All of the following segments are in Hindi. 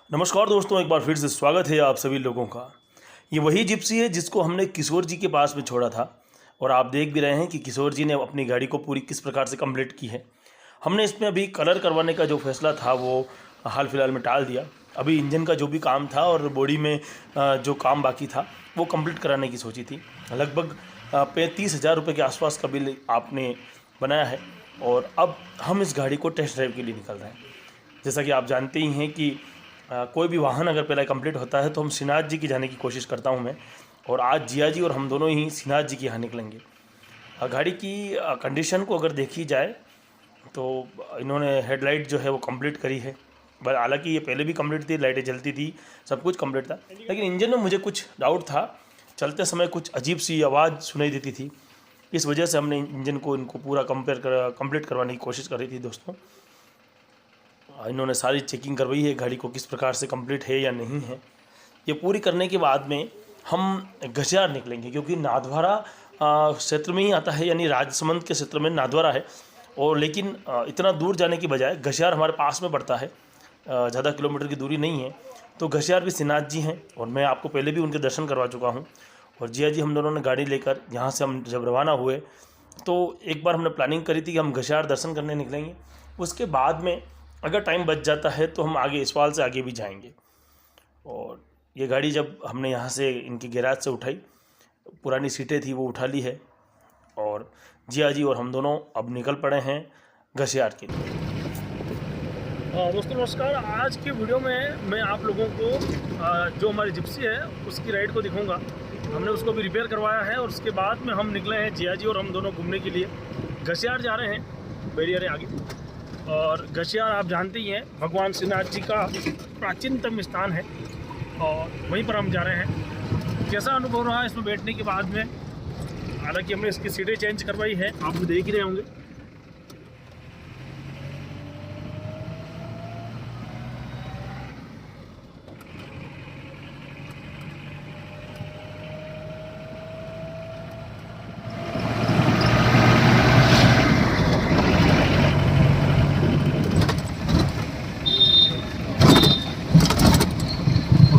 नमस्कार दोस्तों, एक बार फिर से स्वागत है आप सभी लोगों का। ये वही जिप्सी है जिसको हमने किशोर जी के पास में छोड़ा था और आप देख भी रहे हैं कि किशोर जी ने अपनी गाड़ी को पूरी किस प्रकार से कंप्लीट की है। हमने इसमें अभी कलर करवाने का जो फैसला था वो हाल फिलहाल में टाल दिया। अभी इंजन का जो भी काम था और बॉडी में जो काम बाकी था वो कंप्लीट कराने की सोची थी। लगभग 35,000 रुपये के आसपास का बिल आपने बनाया है और अब हम इस गाड़ी को टेस्ट ड्राइव के लिए निकल रहे हैं। जैसा कि आप जानते ही हैं कि कोई भी वाहन अगर पहले कंप्लीट होता है तो हम श्रीनाथ जी की जाने की कोशिश करता हूं मैं, और आज जिया जी और हम दोनों ही श्रीनाथ जी के यहाँ निकलेंगे। गाड़ी की कंडीशन को अगर देखी जाए तो इन्होंने हेडलाइट जो है वो कंप्लीट करी है। हालांकि ये पहले भी कंप्लीट थी, लाइटें जलती थी, सब कुछ कंप्लीट था, लेकिन इंजन में मुझे कुछ डाउट था। चलते समय कुछ अजीब सी आवाज़ सुनाई देती थी, इस वजह से हमने इंजन को इनको पूरा कंप्लीट करवाने की कोशिश करी थी। दोस्तों, इन्होंने सारी चेकिंग करवाई है गाड़ी को किस प्रकार से कंप्लीट है या नहीं है। ये पूरी करने के बाद में हम घसियार निकलेंगे, क्योंकि नाथद्वारा क्षेत्र में ही आता है, यानी राजसमंद के क्षेत्र में नाथद्वारा है। और लेकिन इतना दूर जाने की बजाय घसियार हमारे पास में पड़ता है, ज़्यादा किलोमीटर की दूरी नहीं है। तो घसियार भी श्रीनाथ जी हैं और मैं आपको पहले भी उनके दर्शन करवा चुका हूँ। और जिया जी हम दोनों ने गाड़ी लेकर यहाँ से हम जब रवाना हुए तो एक बार हमने प्लानिंग करी थी कि हम घसियार दर्शन करने निकलेंगे। उसके बाद में अगर टाइम बच जाता है तो हम आगे इसवाल से आगे भी जाएंगे। और ये गाड़ी जब हमने यहाँ से इनकी गैराज से उठाई, पुरानी सीटें थी वो उठा ली है और जिया जी और हम दोनों अब निकल पड़े हैं घसियार के लिए। दोस्तों नमस्कार, आज की वीडियो में मैं आप लोगों को जो हमारी जिप्सी है उसकी राइड को दिखाऊंगा। हमने उसको भी रिपेयर करवाया है और उसके बाद में हम निकले हैं जिया जी और हम दोनों घूमने के लिए। घसियार जा रहे हैं, बैरियर है आगे। और घसियार आप जानते ही हैं भगवान श्रीनाथ जी का प्राचीनतम स्थान है और वहीं पर हम जा रहे हैं। कैसा अनुभव रहा इसमें बैठने के बाद में? हालांकि हमने इसकी सीटें चेंज करवाई है, आप भी देख ही रहे होंगे।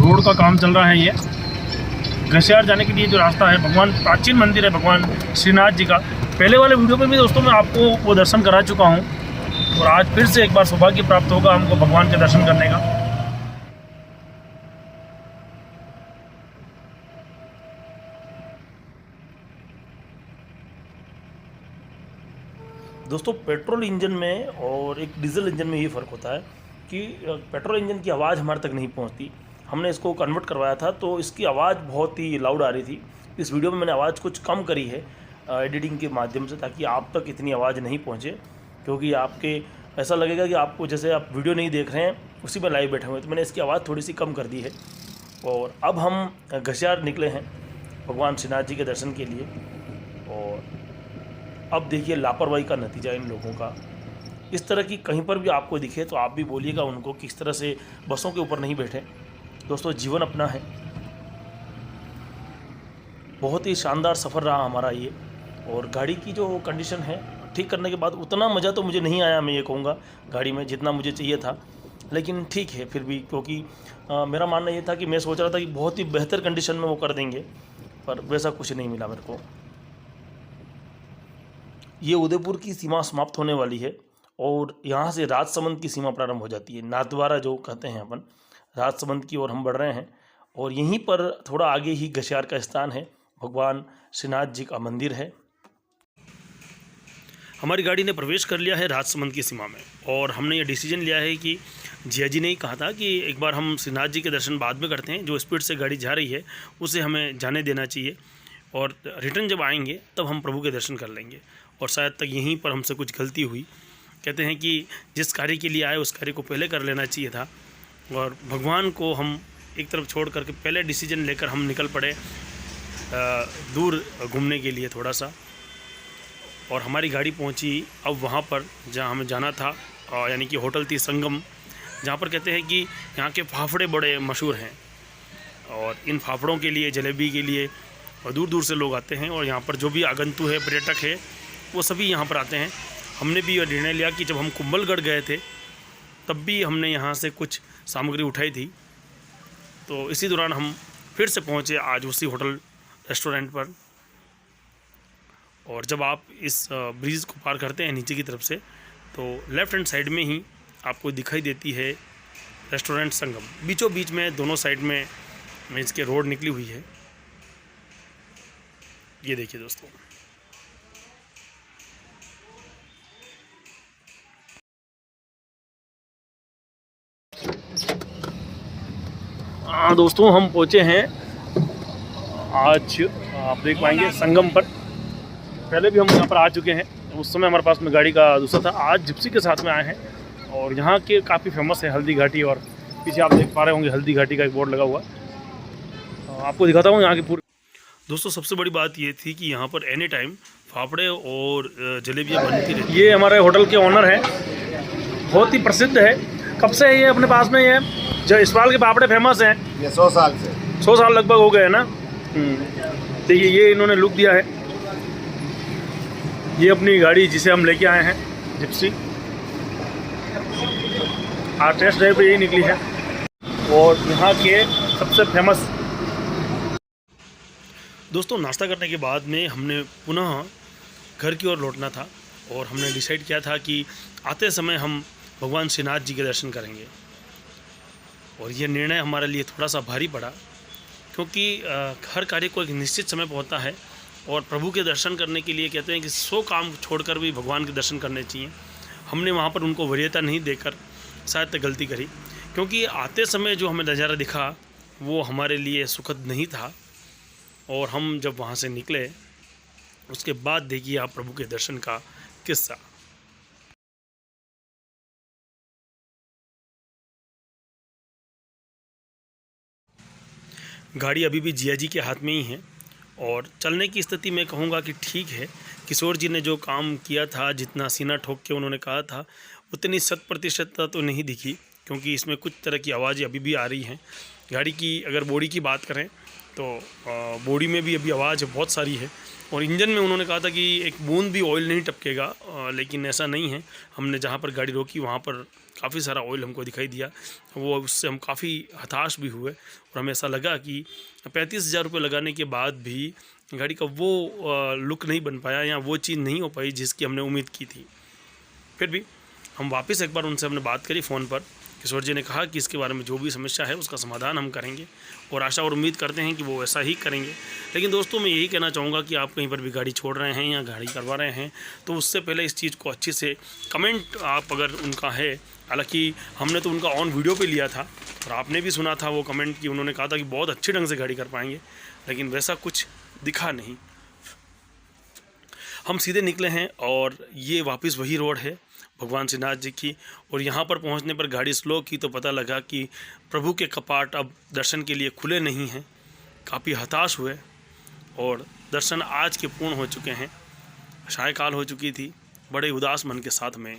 रोड का काम चल रहा है। ये घसियार जाने के लिए जो रास्ता है, भगवान प्राचीन मंदिर है भगवान श्रीनाथ जी का। पहले वाले वीडियो में भी दोस्तों मैं आपको वो दर्शन करा चुका हूँ और आज फिर से एक बार सौभाग्य प्राप्त होगा हमको भगवान के दर्शन करने का। दोस्तों, पेट्रोल इंजन में और एक डीजल इंजन में ये फ़र्क होता है कि पेट्रोल इंजन की आवाज़ हमारे तक नहीं पहुँचती। हमने इसको कन्वर्ट करवाया था तो इसकी आवाज़ बहुत ही लाउड आ रही थी। इस वीडियो में मैंने आवाज़ कुछ कम करी है एडिटिंग के माध्यम से, ताकि आप तक इतनी आवाज़ नहीं पहुँचे, क्योंकि आपके ऐसा लगेगा कि आपको जैसे आप वीडियो नहीं देख रहे हैं उसी में लाइव बैठे हुए। तो मैंने इसकी आवाज़ थोड़ी सी कम कर दी है। और अब हम घसियार निकले हैं भगवान श्रीनाथ जी के दर्शन के लिए। और अब देखिए लापरवाही का नतीजा इन लोगों का। इस तरह की कहीं पर भी आपको दिखे तो आप भी बोलिएगा उनको किस तरह से बसों के ऊपर नहीं बैठे। दोस्तों, जीवन अपना है। बहुत ही शानदार सफ़र रहा हमारा ये। और गाड़ी की जो कंडीशन है ठीक करने के बाद उतना मज़ा तो मुझे नहीं आया, मैं ये कहूँगा, गाड़ी में जितना मुझे चाहिए था। लेकिन ठीक है फिर भी, क्योंकि मेरा मानना ये था कि मैं सोच रहा था कि बहुत ही बेहतर कंडीशन में वो कर देंगे, पर वैसा कुछ नहीं मिला मेरे को। ये उदयपुर की सीमा समाप्त होने वाली है और यहाँ से राजसमंद की सीमा प्रारंभ हो जाती है। नाथद्वारा जो कहते हैं अपन, राजसमंद की ओर हम बढ़ रहे हैं। और यहीं पर थोड़ा आगे ही घसियार का स्थान है, भगवान श्रीनाथ जी का मंदिर है। हमारी गाड़ी ने प्रवेश कर लिया है राजसमंद की सीमा में और हमने ये डिसीजन लिया है कि जिया जी ने ही कहा था कि एक बार हम श्रीनाथ जी के दर्शन बाद में करते हैं। जो स्पीड से गाड़ी जा रही है उसे हमें जाने देना चाहिए और रिटर्न जब आएंगे तब हम प्रभु के दर्शन कर लेंगे। और शायद तक यहीं पर हमसे कुछ गलती हुई। कहते हैं कि जिस कार्य के लिए आए उस कार्य को पहले कर लेना चाहिए था, और भगवान को हम एक तरफ छोड़ करके पहले डिसीजन लेकर हम निकल पड़े दूर घूमने के लिए थोड़ा सा। और हमारी गाड़ी पहुंची अब वहाँ पर जहाँ हमें जाना था, यानी कि होटल थी संगम, जहाँ पर कहते हैं कि यहाँ के फाफड़े बड़े मशहूर हैं। और इन फाफड़ों के लिए, जलेबी के लिए और दूर दूर से लोग आते हैं। और यहाँ पर जो भी आगंतु है, पर्यटक है, वो सभी यहाँ पर आते हैं। हमने भी यह निर्णय लिया कि जब हम कुंभलगढ़ गए थे तब भी हमने यहाँ से कुछ सामग्री उठाई थी। तो इसी दौरान हम फिर से पहुँचे आज उसी होटल रेस्टोरेंट पर। और जब आप इस ब्रिज को पार करते हैं नीचे की तरफ से, तो लेफ़्ट हैंड साइड में ही आपको दिखाई देती है रेस्टोरेंट संगम। बीचों बीच में दोनों साइड में इसके रोड निकली हुई है। ये देखिए दोस्तों, दोस्तों हम पहुँचे हैं आज, आप देख पाएंगे, संगम पर। पहले भी हम यहाँ पर आ चुके हैं, उस समय हमारे पास में गाड़ी का दूसरा था। आज जिप्सी के साथ में आए हैं और यहाँ के काफ़ी फेमस है हल्दी घाटी, और पीछे आप देख पा रहे होंगे हल्दी घाटी का एक बोर्ड लगा हुआ। आपको दिखाता हूँ यहाँ की पूरी। दोस्तों सबसे बड़ी बात ये थी कि यहाँ पर एनी टाइम फाफड़े और जलेबियाँ बनती रहती। ये हमारे होटल के ऑनर हैं, बहुत ही प्रसिद्ध है। कब से ये अपने पास में ये जो इस्पाल के पापड़े फेमस हैं? ये 100 साल से, 100 साल लगभग हो गए हैं ना। देखिए ये इन्होंने लुक दिया है। ये अपनी गाड़ी जिसे हम लेके आए हैं, जिप्सी, आज टेस्ट ड्राइव पे यही निकली है। और यहाँ के सबसे फेमस। दोस्तों नाश्ता करने के बाद में हमने पुनः घर की ओर लौटना था और हमने डिसाइड किया था कि आते समय हम भगवान श्रीनाथ जी के दर्शन करेंगे। और ये निर्णय हमारे लिए थोड़ा सा भारी पड़ा, क्योंकि हर कार्य को एक निश्चित समय पर होता है और प्रभु के दर्शन करने के लिए कहते हैं कि 100 काम छोड़कर भी भगवान के दर्शन करने चाहिए। हमने वहाँ पर उनको वरीयता नहीं देकर शायद गलती करी, क्योंकि आते समय जो हमें नज़ारा दिखा वो हमारे लिए सुखद नहीं था। और हम जब वहाँ से निकले उसके बाद देखिए आप प्रभु के दर्शन का किस्सा। गाड़ी अभी भी जिया जी के हाथ में ही है और चलने की स्थिति में कहूँगा कि ठीक है। किशोर जी ने जो काम किया था, जितना सीना ठोक के उन्होंने कहा था, उतनी 100% तो नहीं दिखी, क्योंकि इसमें कुछ तरह की आवाज़ें अभी भी आ रही हैं। गाड़ी की अगर बॉडी की बात करें तो बॉडी में भी अभी आवाज़ बहुत सारी है। और इंजन में उन्होंने कहा था कि एक बूंद भी ऑयल नहीं टपकेगा, लेकिन ऐसा नहीं है। हमने जहाँ पर गाड़ी रोकी वहाँ पर काफ़ी सारा ऑयल हमको दिखाई दिया। वो उससे हम काफ़ी हताश भी हुए और हमें ऐसा लगा कि 35,000 रुपये लगाने के बाद भी गाड़ी का वो लुक नहीं बन पाया या वो चीज़ नहीं हो पाई जिसकी हमने उम्मीद की थी। फिर भी हम वापस एक बार उनसे हमने बात करी फ़ोन पर। किशोर जी ने कहा कि इसके बारे में जो भी समस्या है उसका समाधान हम करेंगे और आशा और उम्मीद करते हैं कि वो ऐसा ही करेंगे। लेकिन दोस्तों मैं यही कहना चाहूँगा कि आप कहीं पर भी गाड़ी छोड़ रहे हैं या गाड़ी करवा रहे हैं तो उससे पहले इस चीज़ को अच्छे से कमेंट आप अगर उनका है, हालांकि हमने तो उनका ऑन वीडियो पे लिया था और आपने भी सुना था वो कमेंट कि उन्होंने कहा था कि बहुत अच्छे ढंग से गाड़ी कर पाएंगे, लेकिन वैसा कुछ दिखा नहीं। हम सीधे निकले हैं और ये वापस वही रोड है भगवान श्रीनाथ जी की। और यहाँ पर पहुँचने पर गाड़ी स्लो की तो पता लगा कि प्रभु के कपाट अब दर्शन के लिए खुले नहीं हैं। काफ़ी हताश हुए और दर्शन आज के पूर्ण हो चुके हैं। सायकाल हो चुकी थी। बड़े उदास मन के साथ में